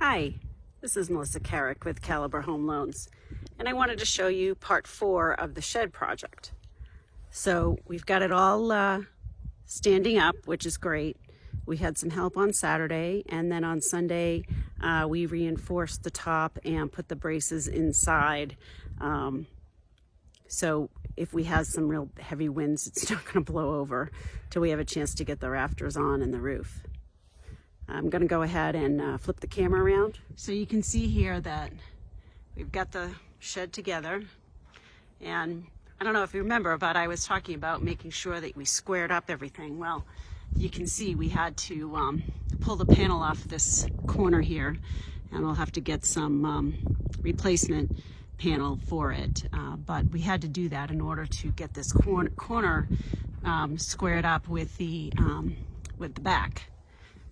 Hi, this is Melissa Carrick with Caliber Home Loans, and I wanted to show you part 4 of the shed project. So we've got it all standing up, which is great. We had some help on Saturday, and then on Sunday we reinforced the top and put the braces inside. So if we have some real heavy winds, it's not going to blow over till we have a chance to get the rafters on and the roof. I'm going to go ahead and flip the camera around. So you can see here that we've got the shed together. And I don't know if you remember, but I was talking about making sure that we squared up everything. Well, you can see we had to pull the panel off this corner here, and we'll have to get some replacement panel for it. But we had to do that in order to get this corner squared up with the back.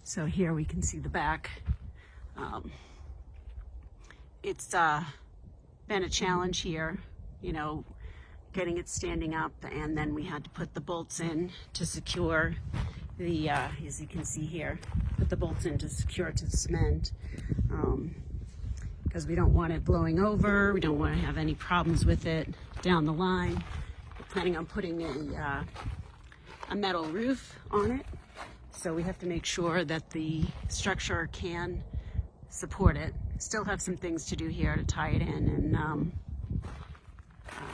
So here we can see the back. It's been a challenge here, you know, getting it standing up, and then we had to put the bolts in to secure the, as you can see here, put the bolts in to secure it to the cement, because we don't want it blowing over. We don't want to have any problems with it down the line. We're planning on putting a metal roof on it. So we have to make sure that the structure can support it. Still have some things to do here to tie it in, and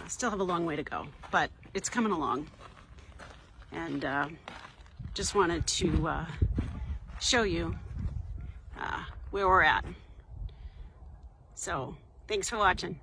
still have a long way to go, but it's coming along. And just wanted to show you where we're at. So thanks for watching.